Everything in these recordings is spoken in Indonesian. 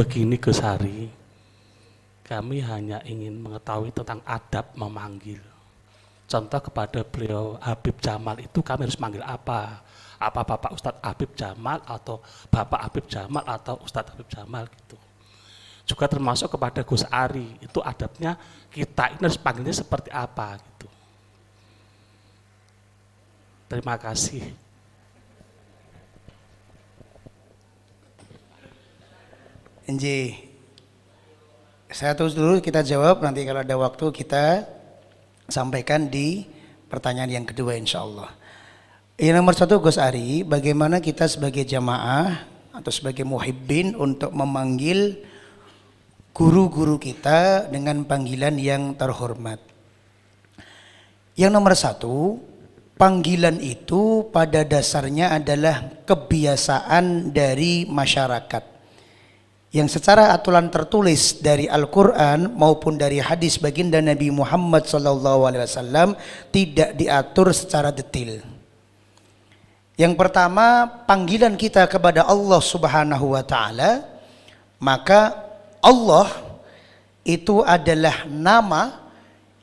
Begini Gus Hari, kami hanya ingin mengetahui tentang adab memanggil. Contoh kepada beliau Habib Jamal itu kami harus manggil apa? Apa Bapak Ustadz Habib Jamal atau Bapak Habib Jamal atau Ustadz Habib Jamal gitu. Juga termasuk kepada Gus Ari, itu adabnya kita ini harus panggilnya seperti apa gitu. Terima kasih. Nji, saya terus dulu kita jawab, nanti kalau ada waktu kita sampaikan di pertanyaan yang kedua insya Allah. Yang nomor satu Gus Ari, bagaimana kita sebagai jamaah atau sebagai muhibbin untuk memanggil guru-guru kita dengan panggilan yang terhormat. Yang nomor satu, panggilan itu pada dasarnya adalah kebiasaan dari masyarakat yang secara aturan tertulis dari Al-Quran maupun dari hadis baginda Nabi Muhammad SAW tidak diatur secara detail. Yang pertama, panggilan kita kepada Allah Subhanahu wa Ta'ala, maka Allah itu adalah nama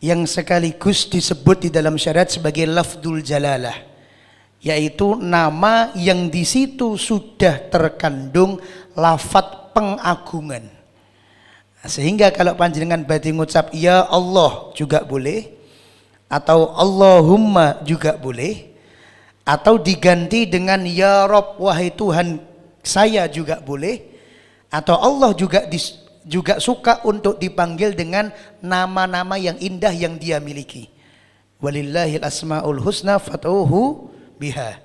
yang sekaligus disebut di dalam syariat sebagai lafdzul jalalah, yaitu nama yang di situ sudah terkandung lafadz pengagungan. Sehingga kalau panjenengan badhe ngucap ya Allah juga boleh, atau Allahumma juga boleh, atau diganti dengan ya Rabb, wahai Tuhan saya juga boleh, atau Allah juga suka untuk dipanggil dengan nama-nama yang indah yang dia miliki. Walillahil asmaul husna fad'uhu biha.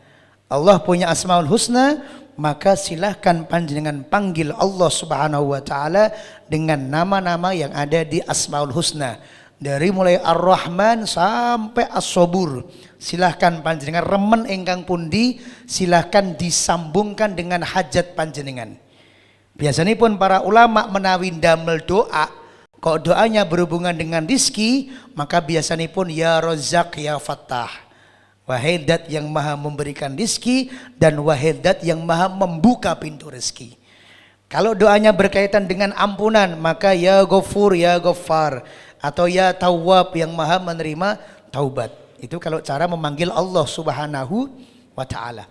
Allah punya asmaul husna, maka silahkan panjenengan panggil Allah Subhanahu wa Ta'ala dengan nama-nama yang ada di Asmaul Husna. Dari mulai Ar-Rahman sampai As-Sabur, silahkan panjenengan remen ingkang pundi, silahkan disambungkan dengan hajat panjenengan. Biasanya pun para ulama menawi damel doa, kok doanya berhubungan dengan rizki, maka biasanya pun ya Razzaq ya Fattah, wahai Dat yang maha memberikan rizki dan wahai Dat yang maha membuka pintu rezeki. Kalau doanya berkaitan dengan ampunan, maka ya Ghafur ya Ghaffar, atau ya Tawwab yang maha menerima taubat. Itu kalau cara memanggil Allah Subhanahu wa Ta'ala.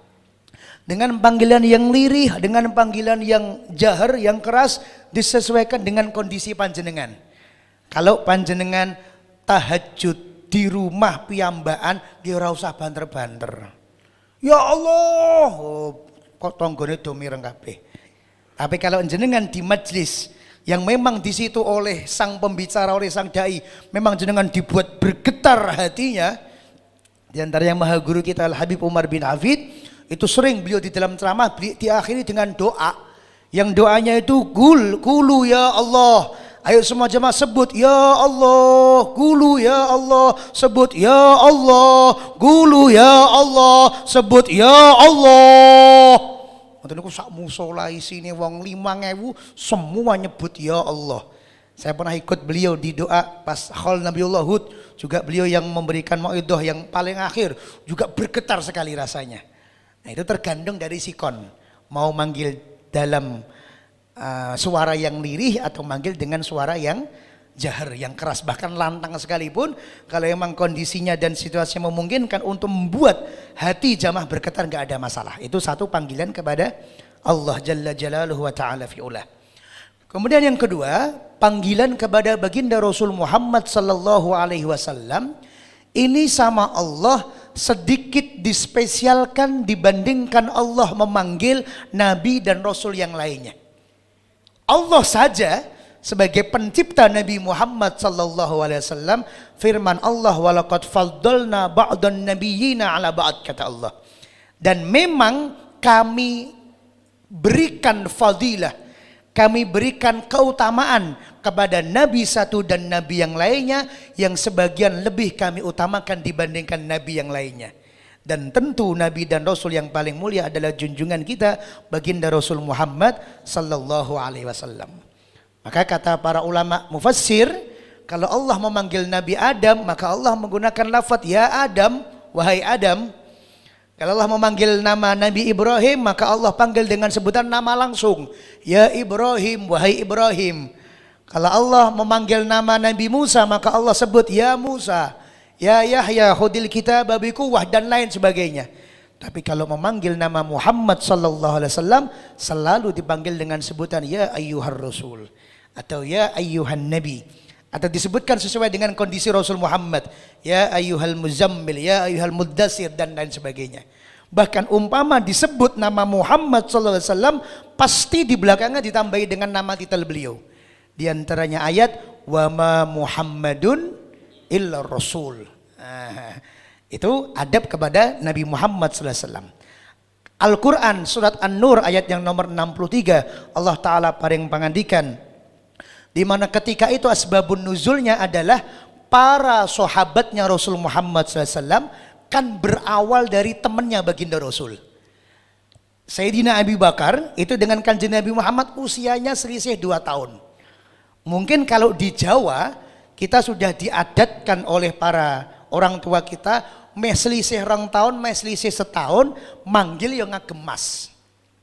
Dengan panggilan yang lirih, dengan panggilan yang jahar, yang keras, disesuaikan dengan kondisi panjenengan. Kalau panjenengan tahajud di rumah piyambakan, dia ora usah banter-banter. Ya Allah, oh, kok tonggone do mireng kabeh. Tapi kalau jenengan di majlis yang memang di situ oleh sang pembicara, oleh sang dai, memang jenengan dibuat bergetar hatinya. Di antara yang maha guru kita Al Habib Umar bin Hafid, itu sering beliau di dalam ceramah diakhiri dengan doa. Yang doanya itu kulu ya Allah. Ayo semua jemaah sebut ya Allah, gulu ya Allah, sebut ya Allah, gulu ya Allah, sebut ya Allah. Ngoten niku sak musala isine wong 5.000 semua nyebut ya Allah. Saya pernah ikut beliau di doa pas Khol Nabiullah Hud, juga beliau yang memberikan mauidhah yang paling akhir, juga bergetar sekali rasanya. Nah, itu tergantung dari sikon, mau manggil dalam suara yang lirih atau manggil dengan suara yang jahar, yang keras, bahkan lantang sekalipun, kalau memang kondisinya dan situasinya memungkinkan untuk membuat hati jamaah bergetar, nggak ada masalah. Itu satu panggilan kepada Allah Jalla Jalaluhu wa Ta'ala fi'ulah. Kemudian yang kedua, panggilan kepada baginda Rasul Muhammad sallallahu alaihi wasallam ini sama Allah sedikit dispesialkan dibandingkan Allah memanggil nabi dan rasul yang lainnya. Allah saja sebagai pencipta Nabi Muhammad sallallahu alaihi wasallam, firman Allah walaqad faddalna ba'dan nabiyyina ala ba'd, kata Allah. Dan memang kami berikan fadilah, kami berikan keutamaan kepada nabi satu dan nabi yang lainnya, yang sebagian lebih kami utamakan dibandingkan nabi yang lainnya. Dan tentu nabi dan rasul yang paling mulia adalah junjungan kita baginda Rasul Muhammad sallallahu alaihi wasallam. Maka kata para ulama mufassir, kalau Allah memanggil Nabi Adam, maka Allah menggunakan lafaz ya Adam, wahai Adam. Kalau Allah memanggil nama Nabi Ibrahim, maka Allah panggil dengan sebutan nama langsung. Ya Ibrahim, wahai Ibrahim. Kalau Allah memanggil nama Nabi Musa, maka Allah sebut ya Musa. Ya Yahya, khudil kitab bikuwah dan lain sebagainya. Tapi kalau memanggil nama Muhammad sallallahu alaihi wasallam, selalu dipanggil dengan sebutan ya ayyuhar rasul atau ya ayyuhan nabi. Atau disebutkan sesuai dengan kondisi Rasul Muhammad, ya ayyuhal muzammil, ya ayyuhal muddatsir dan lain sebagainya. Bahkan umpama disebut nama Muhammad sallallahu alaihi wasallam, pasti di belakangnya ditambahi dengan nama titel beliau. Di antaranya ayat wa ma Muhammadun illa rasul. Itu adab kepada Nabi Muhammad sallallahu alaihi wasallam. Al-Quran surat An-Nur ayat yang nomor 63, Allah Ta'ala paring pangandikan, di mana ketika itu asbabun nuzulnya adalah para sahabatnya Rasul Muhammad SAW kan berawal dari temannya baginda Rasul. Sayyidina Abu Bakar itu dengan kanjeng Nabi Muhammad usianya selisih 2 tahun. Mungkin kalau di Jawa kita sudah diadatkan oleh para orang tua kita, meh selisih 2 tahun, meh selisih setahun, manggil yang ngagem mas.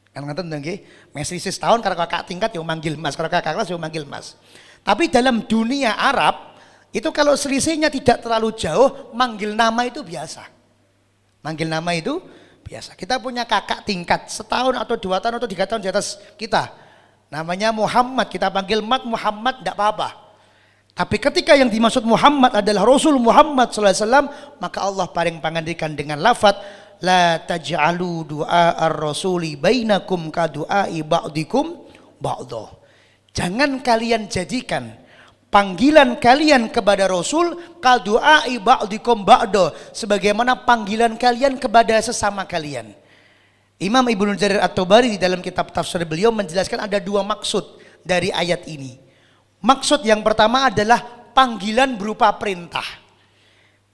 Kan ngaten nggih, meh selisih setahun karena kakak tingkat yang manggil mas, karena kakak kelas yang manggil mas. Tapi dalam dunia Arab itu kalau selisihnya tidak terlalu jauh, manggil nama itu biasa. Manggil nama itu biasa. Kita punya kakak tingkat setahun atau 2 tahun atau 3 tahun di atas kita. Namanya Muhammad, kita panggil Mat Muhammad tidak apa-apa. Tapi ketika yang dimaksud Muhammad adalah Rasul Muhammad SAW, maka Allah paling pangandikan dengan lafaz la taj'alu du'a ar-rasuli bainakum ka du'ai ba'dikum ba'dha. Jangan kalian jadikan panggilan kalian kepada Rasul ka du'ai ba'dikum ba'dha, sebagaimana panggilan kalian kepada sesama kalian. Imam Ibnu Jarir At-Tabari di dalam kitab tafsir beliau menjelaskan ada 2 maksud dari ayat ini. Maksud yang pertama adalah panggilan berupa perintah.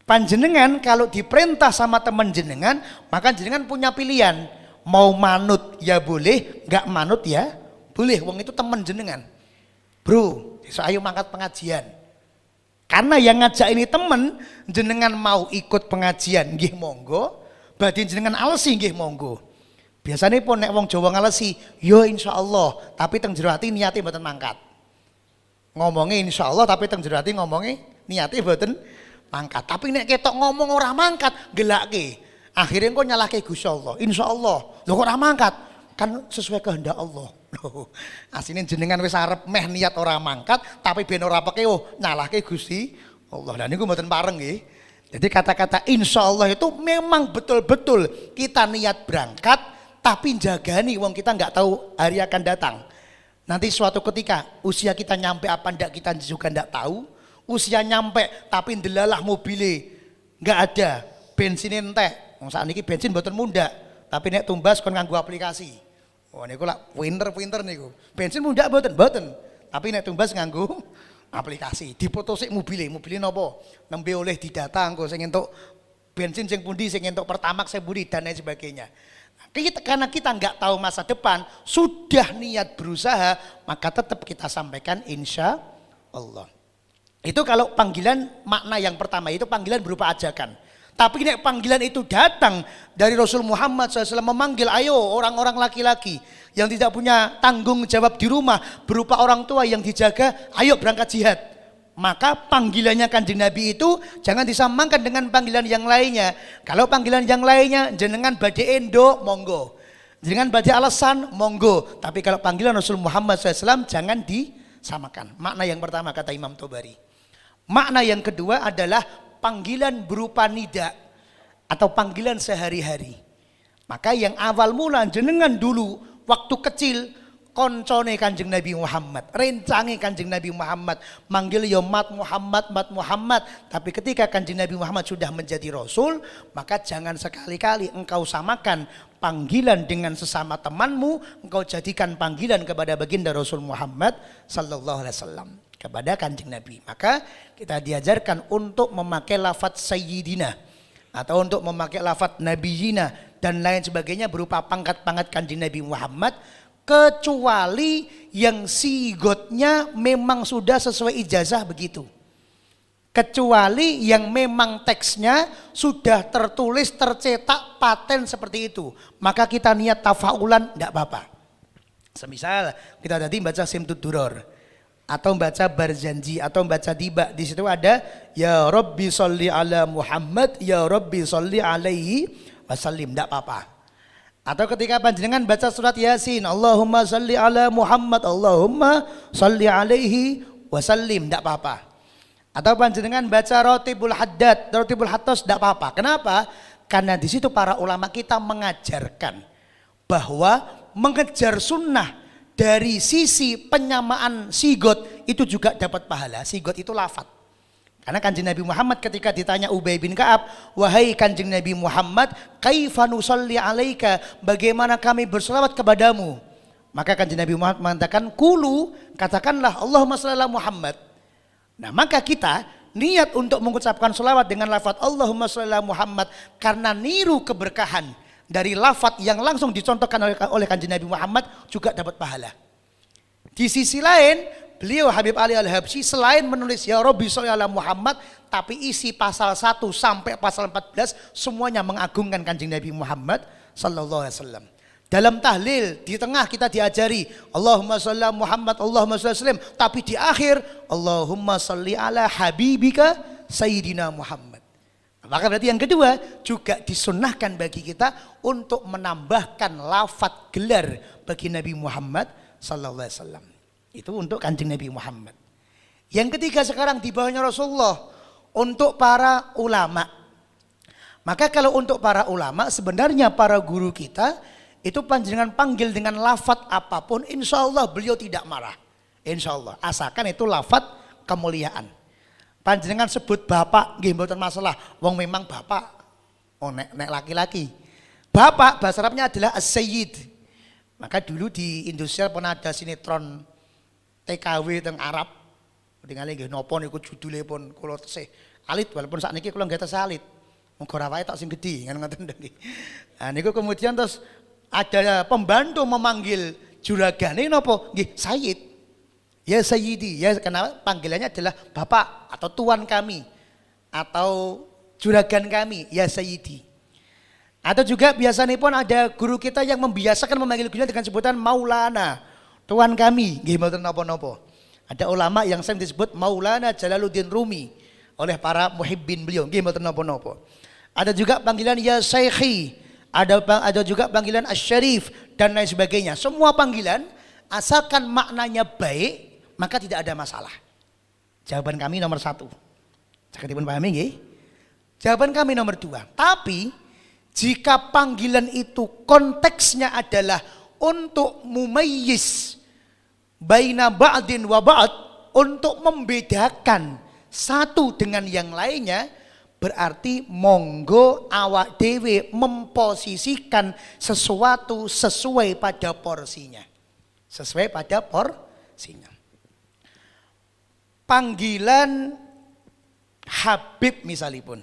Panjenengan kalau diperintah sama teman jenengan, maka jenengan punya pilihan. Mau manut ya boleh, enggak manut ya boleh. Wong itu teman jenengan. Bro, so ayo mangkat pengajian. Karena yang ngajak ini teman, jenengan mau ikut pengajian nggih monggo, badhe jenengan alesi nggih monggo. Biasanya pun nek wong Jawa ngalesi, yo insyaallah, tapi teng jero ati niate mboten mangkat. Ngomongnya insyaallah tapi teng jero ati ngomongnya niate mboten mangkat. Tapi nek ketok ngomong ora mangkat, gelake. Akhirnya kok nyalahke Gusti Allah. Insyaallah. Lho kok ora mangkat? Kan sesuai kehendak Allah. Loh, asline jenengan wis arep meh niat ora mangkat, tapi ben ora pekeo nyalahke Gusti Allah. Lah niku mboten pareng nggih. Jadi kata-kata insyaallah itu memang betul-betul kita niat berangkat, tapi jagani wong kita nggak tahu hari akan datang. Nanti suatu ketika usia kita nyampe apa ndak kita juga ndak tahu. Usia nyampe tapi ndelalah mobile nggak ada, bensin entek. Wong sakniki bensin mboten mundhak, tapi nek tumbas kon nganggo aplikasi. Oh niku lak pinter-pinter niku. Bensin mundhak mboten, tapi nek tumbas nganggo aplikasi. Dipoto sik mobile napa? Nembe oleh didata engko sing entuk bensin sing pundi, sing entuk Pertamax sing pundi dan lain sebagainya. Karena kita nggak tahu masa depan, sudah niat berusaha, maka tetap kita sampaikan insya Allah. Itu kalau panggilan makna yang pertama, itu panggilan berupa ajakan. Tapi nek panggilan itu datang dari Rasul Muhammad SAW memanggil, ayo orang-orang laki-laki yang tidak punya tanggung jawab di rumah, berupa orang tua yang dijaga, ayo berangkat jihad. Maka panggilannya Kanjeng Nabi itu jangan disamakan dengan panggilan yang lainnya. Kalau panggilan yang lainnya jenengan badhe endo monggo, jenengan badhe alasan monggo. Tapi kalau panggilan Rasul Muhammad SAW jangan disamakan. Makna yang pertama kata Imam Tabari. Makna yang kedua adalah panggilan berupa nida atau panggilan sehari-hari. Maka yang awal mula jenengan dulu waktu kecil koncone Kanjeng Nabi Muhammad, rencange Kanjeng Nabi Muhammad, manggil ya Mat Muhammad. Tapi ketika Kanjeng Nabi Muhammad sudah menjadi Rasul, maka jangan sekali-kali engkau samakan panggilan dengan sesama temanmu, engkau jadikan panggilan kepada baginda Rasul Muhammad sallallahu alaihi wasallam, kepada Kanjeng Nabi. Maka kita diajarkan untuk memakai lafaz sayyidina atau untuk memakai lafaz nabiyina dan lain sebagainya berupa pangkat-pangkat Kanjeng Nabi Muhammad, kecuali yang sigotnya memang sudah sesuai ijazah begitu. Kecuali yang memang teksnya sudah tertulis, tercetak, paten seperti itu. Maka kita niat tafaulan, tidak apa-apa. Semisal kita tadi baca Simtud Duror, atau baca Barzanji, atau baca Tiba. Di situ ada Ya Rabbi sholli ala Muhammad, Ya Rabbi sholli alaihi wasallim, tidak apa-apa. Atau ketika panjenengan baca surat Yasin, Allahumma sholli ala Muhammad, Allahumma sholli alaihi wasallim, tidak apa-apa. Atau panjenengan baca Rotibul Haddad, Rotibul Hattos, tidak apa-apa. Kenapa? Karena di situ para ulama kita mengajarkan bahwa mengejar sunnah dari sisi penyamaan sigot itu juga dapat pahala. Sigot itu lafaz. Karena kanjeng Nabi Muhammad ketika ditanya Ubay bin Ka'ab, wahai kanjeng Nabi Muhammad, kaifa nusalli alaika, bagaimana kami berselawat kepadamu? Maka kanjeng Nabi Muhammad mengatakan, kulu, katakanlah Allahumma shalli ala Muhammad. Nah maka kita niat untuk mengucapkan selawat dengan lafaz Allahumma sholli ala Muhammad karena niru keberkahan dari lafaz yang langsung dicontohkan oleh kanjeng Nabi Muhammad juga dapat pahala. Di sisi lain beliau Habib Ali Al-Habsyi selain menulis Ya Rabbi sholli ala Muhammad, tapi isi pasal 1 sampai pasal 14 semuanya mengagungkan kanjeng Nabi Muhammad sallallahu alaihi wasallam. Dalam tahlil di tengah kita diajari Allahumma sholli ala Muhammad, Allahumma sholli wasallim, tapi di akhir Allahumma sholli ala habibika sayyidina Muhammad. Maka berarti yang kedua juga disunnahkan bagi kita untuk menambahkan lafaz gelar bagi Nabi Muhammad sallallahu alaihi wasallam. Itu untuk kanjeng Nabi Muhammad. Yang ketiga sekarang di bawahnya Rasulullah untuk para ulama. Maka kalau untuk para ulama sebenarnya para guru kita itu panjenengan panggil dengan lafaz apapun, insya Allah beliau tidak marah. Insya Allah, asalkan itu lafaz kemuliaan. Panjenengan sebut bapak, nggih mboten masalah. Wong memang bapak, oh nek laki-laki. Bapak bahasa Arabnya adalah as-sayyid. Maka dulu di Indonesia pernah ada sinetron TKW teng Arab. Tinggal nggih napa niku judule pun kula tesih alit, walaupun sakniki kula nggih tesih alit. Muga ora wae tok sing gedhi ngoten nggih. Nah niku kemudian terus ada pembantu memanggil juragane napa? Nggih, Sayyid. Ya Sayyidi, ya kenapa panggilannya adalah Bapak atau Tuan kami atau juragan kami, ya Sayyidi. Atau juga biasanya pun ada guru kita yang membiasakan memanggil beliau dengan sebutan Maulana, Tuan kami, nggih mboten napa-napa. Ada ulama yang sering disebut Maulana Jalaluddin Rumi oleh para muhibbin beliau, nggih mboten napa-napa. Ada juga panggilan ya Syekhi, ada juga panggilan Asy-Syarif dan lain sebagainya. Semua panggilan asalkan maknanya baik maka tidak ada masalah. Jawaban kami nomor 1. Sakitipun pahami nggih? Jawaban kami nomor 2. Tapi jika panggilan itu konteksnya adalah untuk mumayyiz baina ba'din wa ba'd, untuk membedakan satu dengan yang lainnya, berarti monggo awak dewe memposisikan sesuatu sesuai pada porsinya. Sesuai pada porsinya. Panggilan Habib misalipun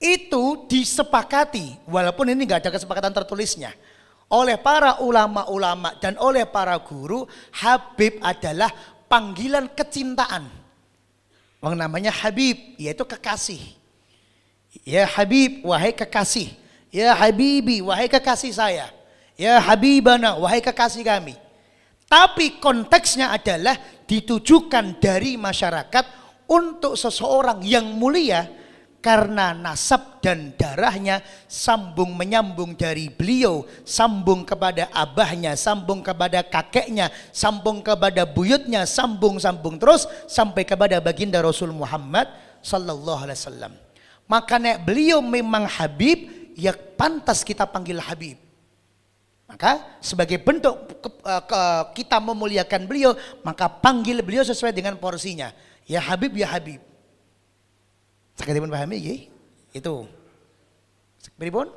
itu disepakati, walaupun ini nggak ada kesepakatan tertulisnya, oleh para ulama-ulama dan oleh para guru, Habib adalah panggilan kecintaan. Yang namanya Habib yaitu kekasih. Ya Habib, wahai kekasih. Ya Habibi, wahai kekasih saya. Ya Habibana, wahai kekasih kami. Tapi konteksnya adalah ditujukan dari masyarakat untuk seseorang yang mulia karena nasab dan darahnya sambung menyambung dari beliau, sambung kepada abahnya, sambung kepada kakeknya, sambung kepada buyutnya, sambung terus sampai kepada baginda Rasul Muhammad sallallahu alaihi wasallam. Maka nek beliau memang Habib, ya pantas kita panggil Habib. Maka sebagai bentuk kita memuliakan beliau, maka panggil beliau sesuai dengan porsinya. Ya Habib, ya Habib. Sakitipun pahami nggih? Itu. Pripun?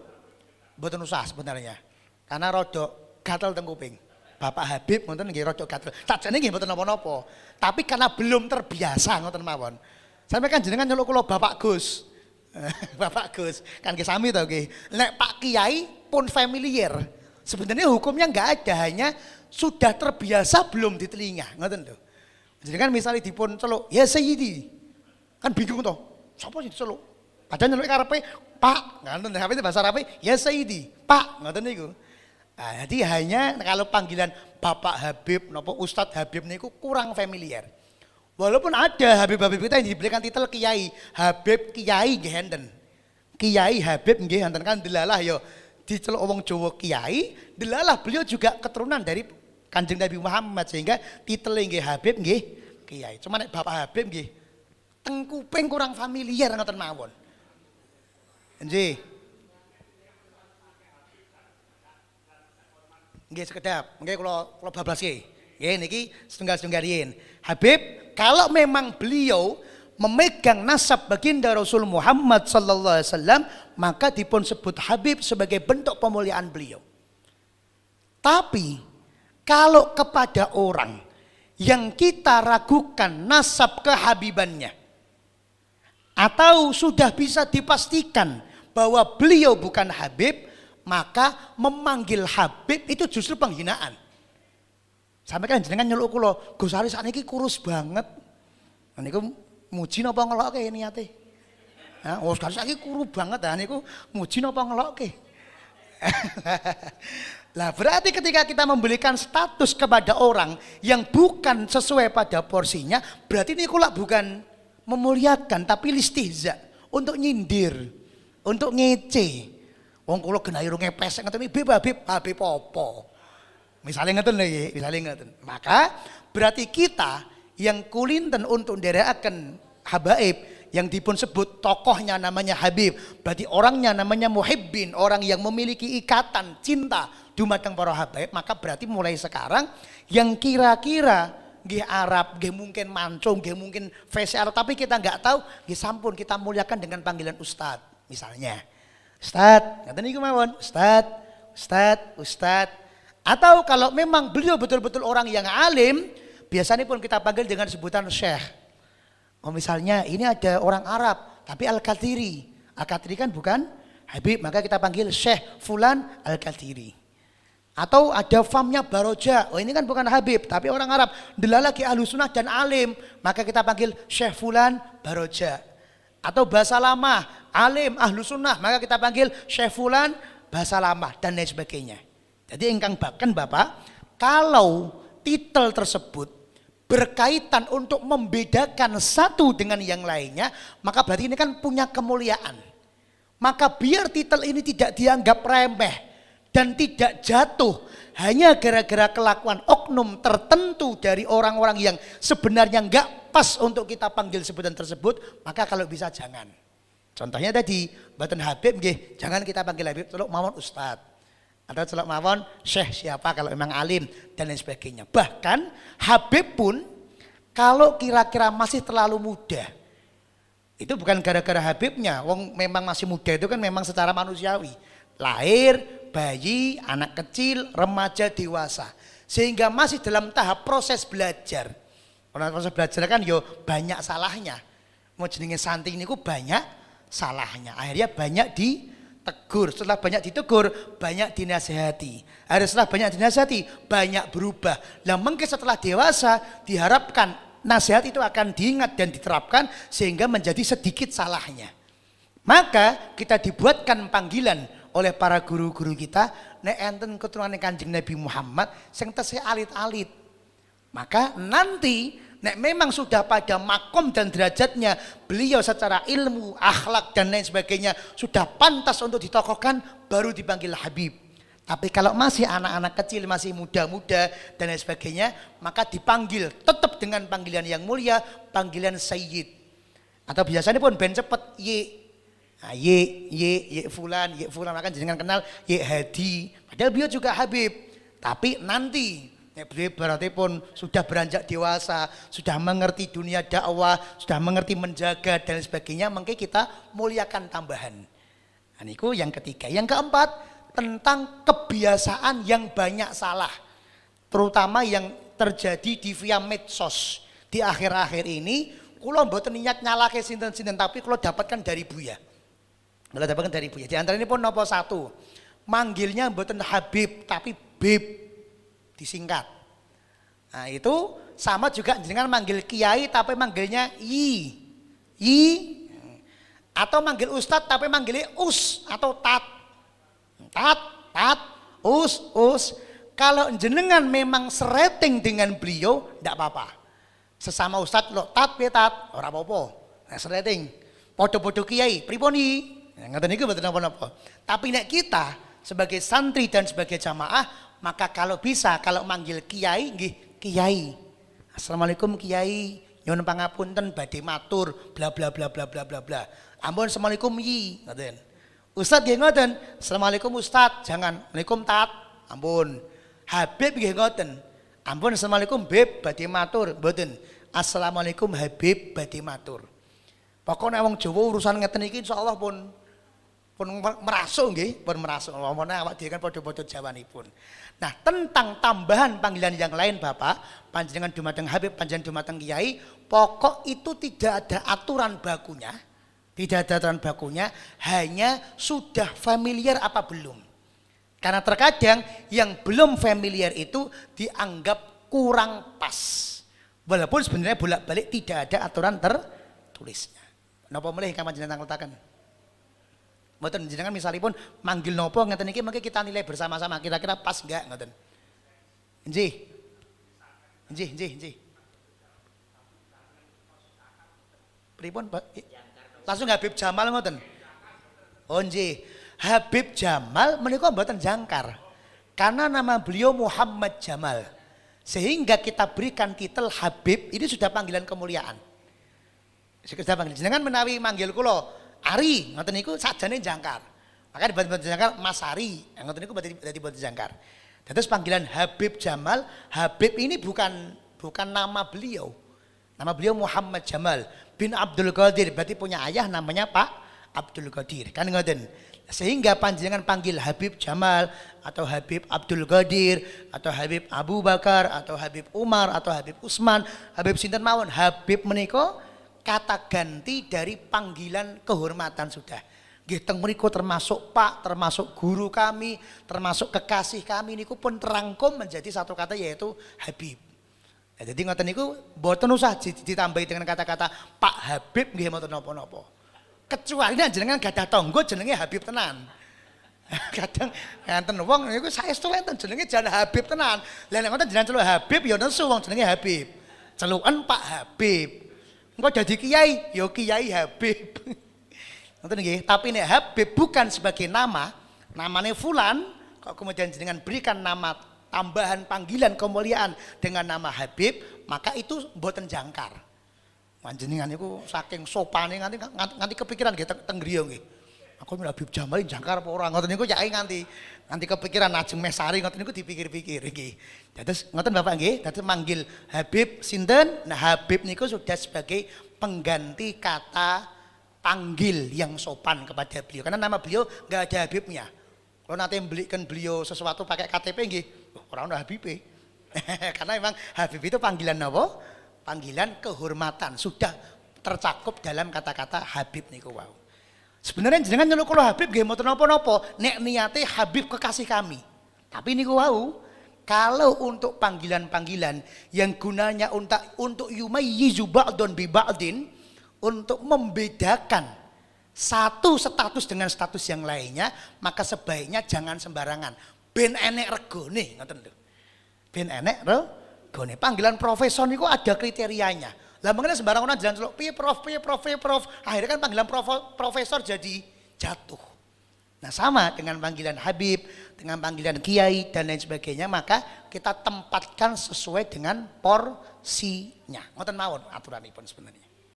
Mboten usah sebenarnya. Karena rodok gatel teng kuping. Bapak Habib ngoten nggih rodok gatel. Sajane nggih mboten napa-napa. Tapi karena belum terbiasa ngoten mawon. Sampai kan jenengan nyeluk kula Bapak Gus. Bapak Gus, kan nggih sami to nggih. Nek Pak Kiai pun familiar. Sebenarnya hukumnya enggak ada, hanya sudah terbiasa belum di telinga, ngoten lho. Jadi kan misalnya dipun celuk, ya Sayyidi. Kan bingung toh. Sapa sing diceluk? Padahal nyeluk karepe Pak, ngoten HP itu bahasa Arab ya Sayyidi, Pak, ngoten niku. Nah, jadi hanya kalau panggilan Bapak Habib napa Ustadz Habib niku kurang familiar. Walaupun ada Habib-habib kita yang diberikan titel Kiai, Habib Kiai nggih enten. Kiai Habib nggih enten kan delalah ya diceluk wong Jawa Kiai, delalah beliau juga keturunan dari Kanjeng Nabi Muhammad sehingga titelnya nggih Habib nggih Kiai. Cuma nek Bapak Habib nggih teng kuping kurang familiar ngoten mawon. Nggih. Nggih sekedap, nggih kula bablaske. Nggih niki setunggal-setunggal riyin. Habib, kalau memang beliau memegang nasab baginda Rasul Muhammad sallallahu alaihi wasallam, maka dipun sebut Habib sebagai bentuk pemuliaan beliau. Tapi kalau kepada orang yang kita ragukan nasab kehabibannya atau sudah bisa dipastikan bahwa beliau bukan Habib, maka memanggil Habib itu justru penghinaan. Sampai kan jenengan nyeluk kula, Gus Ari sakniki kurus banget. Niku muji napa ngelokke niate? Ha, Gus Ari saiki kuru banget ha niku muji napa ngelokke? Lah berarti ketika kita memberikan status kepada orang yang bukan sesuai pada porsinya, berarti ini kula bukan memuliakan tapi listihza, untuk nyindir, untuk ngece. Wong kula genah irunge pesek ngoten iki Habib apa? Misalnya ngeten lho, misalnya ngeten. Maka berarti kita yang kulinten untuk nderekaken habaib yang dipun sebut tokohnya namanya Habib, berarti orangnya namanya muhibbin, orang yang memiliki ikatan cinta dumateng para habaib, maka berarti mulai sekarang yang kira-kira nggih Arab, nggih mungkin mancung, nggih mungkin versi Arab, tapi kita nggak tahu, nggih sampun kita muliakan dengan panggilan Ustad, misalnya. Ustad, ngaten niku mawon, Ustad. Atau kalau memang beliau betul-betul orang yang alim, biasanya pun kita panggil dengan sebutan Syekh. Oh misalnya ini ada orang Arab, tapi Al-Qadiri. Al-Qadiri kan bukan Habib, maka kita panggil Syekh Fulan Al-Qadiri. Atau ada famnya Baroja, oh ini kan bukan Habib, tapi orang Arab. Delalah ki ahlu sunnah dan alim, maka kita panggil Syekh Fulan Baroja. Atau bahasa lama, alim ahlu sunnah, maka kita panggil Syekh Fulan bahasa lama dan lain sebagainya. Jadi ingkang bahkan Bapak, kalau titel tersebut berkaitan untuk membedakan satu dengan yang lainnya, maka berarti ini kan punya kemuliaan. Maka biar titel ini tidak dianggap remeh dan tidak jatuh hanya gara-gara kelakuan oknum tertentu dari orang-orang yang sebenarnya enggak pas untuk kita panggil sebutan tersebut, maka kalau bisa jangan. Contohnya tadi, mboten Habib nggih, jangan kita panggil Habib, celuk mawon Ustadz. Atau celok mawon Syekh siapa kalau memang alim dan lain sebagainya. Bahkan Habib pun kalau kira-kira masih terlalu muda, itu bukan gara-gara Habibnya, wong memang masih muda itu kan memang secara manusiawi. Lahir, bayi, anak kecil, remaja, dewasa. Sehingga masih dalam tahap proses belajar. Karena proses belajar kan yo banyak salahnya. Mau jenenge santri niku banyak salahnya. Akhirnya banyak ditegur, setelah banyak ditegur, banyak dinasihati. Setelah banyak dinasihati, banyak berubah. Lah mungkin setelah dewasa diharapkan nasihat itu akan diingat dan diterapkan sehingga menjadi sedikit salahnya. Maka kita dibuatkan panggilan oleh para guru-guru kita, nek enten keturunan Kanjeng Nabi Muhammad sing tesih alit-alit. Maka nanti nek memang sudah pada makom dan derajatnya beliau secara ilmu, akhlak dan lain sebagainya sudah pantas untuk ditokohkan, baru dipanggil Habib. Tapi kalau masih anak-anak kecil, masih muda-muda dan lain sebagainya, maka dipanggil tetap dengan panggilan yang mulia, panggilan Sayyid. Atau biasanya pun ben cepet ye fulan, maka jangan kenal ye Hadi. Padahal beliau juga Habib. Tapi nanti beliau berarti pun sudah beranjak dewasa, sudah mengerti dunia dakwah, sudah mengerti menjaga dan sebagainya, maka kita muliakan tambahan. Nah, itu yang ketiga. Yang keempat, tentang kebiasaan yang banyak salah, terutama yang terjadi di via medsos. Di akhir-akhir ini, kula mboten niat nyalahke sinten-sinten, tapi kula dapatkan dari Buya. Kula dapatkan dari Buya. Di antara ini pun napa satu, manggilnya mboten Habib tapi Bib, disingkat. Nah itu sama juga dengan manggil Kiai tapi manggilnya yi, atau manggil ustad tapi manggilnya us atau tat, us. Kalau jenengan memang serating dengan beliau, tidak apa-apa. Sesama ustad lo tat, ora apa-apa. Nah, serating, podo-podo kiai, priponi, ngoten niku mboten napa-napa. Tapi nek kita sebagai santri dan sebagai jamaah, maka kalau bisa kalau manggil kiai nggih kiai. Assalamualaikum kiai, nyuwun pangapunten badhe matur bla bla bla bla bla bla bla. Ampun assalamualaikum yi, ngoten. Ustaz nggih ngoten, assalamualaikum ustaz, jangan waalaikum tat, ampun. Habib nggih ngoten. Ampun assalamualaikum bib badhe matur, mboten. Assalamualaikum Habib badhe matur. Pokoknya wong Jawa urusan ngeten iki insyaallah pun merasuk nggih, pun merasuk. Wong awak dhewe kan padha-padha jawanipun. Nah, tentang tambahan panggilan yang lain Bapak, panjenengan dumateng Habib, panjenengan dumateng Kiai, pokok itu tidak ada aturan bakunya. Tidak ada aturan bakunya, hanya sudah familiar apa belum. Karena terkadang yang belum familiar itu dianggap kurang pas. Walaupun sebenarnya bolak-balik tidak ada aturan tertulisnya. Napa mulai kang panjenengan letakkan? Mboten jenengan misalipun manggil nopo ngeten iki mengki kita nilai bersama-sama kira-kira pas enggak ngoten. Nggih. Pripun Pak? Langsung Habib Jamal ngoten. Oh nggih. Habib Jamal menika mboten jangkar. Karena nama beliau Muhammad Jamal. Sehingga kita berikan titel Habib, ini sudah panggilan kemuliaan. Sudah panggilan jenengan menawi manggil kula Ari, ngoten niku sajane jangkar. Maka dibuat jangkar Mas Ari, ngoten niku dadi boten jangkar. Terus panggilan Habib Jamal, Habib ini bukan nama beliau. Nama beliau Muhammad Jamal bin Abdul Qadir, berarti punya ayah namanya Pak Abdul Qadir. Kan ngoten. Sehingga panjenengan panggil Habib Jamal atau Habib Abdul Qadir atau Habib Abu Bakar atau Habib Umar atau Habib Utsman, Habib sinten mawon, Habib menika kata ganti dari panggilan kehormatan sudah. Nggih teng mriku termasuk Pak, termasuk guru kami, termasuk kekasih kami niku pun terangkum menjadi satu kata yaitu Habib. Nah, jadi ngoten niku mboten usah ditambahi dengan kata-kata Pak Habib nggih mboten napa-napa. Kecuali nek jenengan gadah tangga jenenge Habib tenan. Kadang enten wong niku saestu enten jenenge jan Habib tenan. Lah nek ngoten jenengan celuk Habib ya nesu wong jenenge Habib. Celukan Pak Habib. Engko dadi kiai, ya Kiai Habib. Ngoten nggih, tapi nek Habib bukan sebagai nama, namanya fulan, kok kemudian jenengan berikan nama tambahan panggilan kemuliaan dengan nama Habib, maka itu mboten jangkar. Panjenengan niku saking sopane nganti kepikiran nggih teng griya nggih. Aku Habib Jamal jangkar apa ora ngoten niku yake nganti kepikiran ajeng meh sari ngoten niku dipikir-pikir nggih. Dados ngoten Bapak nggih, dados manggil Habib sinten? Nah, Habib niku sudah sebagai pengganti kata panggil yang sopan kepada beliau. Karena nama beliau enggak ada Habibnya. Kalau nanti belikan beliau sesuatu pakai KTP nggih, ora ono Habib. Karena memang Habib itu panggilan apa? Panggilan kehormatan, sudah tercakup dalam kata-kata Habib niku wau. Sebenarnya jenengan nyeluk kula Habib nggih mboten napa-napa, nek niate Habib kekasih kami. Tapi niku wau, kalau untuk panggilan-panggilan yang gunanya untuk yumayyizu ba'dun bi ba'din, untuk membedakan satu status dengan status yang lainnya, maka sebaiknya jangan sembarangan. Ben enek regone ngoten lho. Ben enek regone. Panggilan profesor niku ada kriterianya. Lah mengenai sembarang orang jalan celuk piye prof. Akhirnya kan panggilan profesor jadi jatuh. Nah, sama dengan panggilan Habib, dengan panggilan Kiai dan lain sebagainya, maka kita tempatkan sesuai dengan porsinya. Ngoten mawon aturanipun sebenarnya.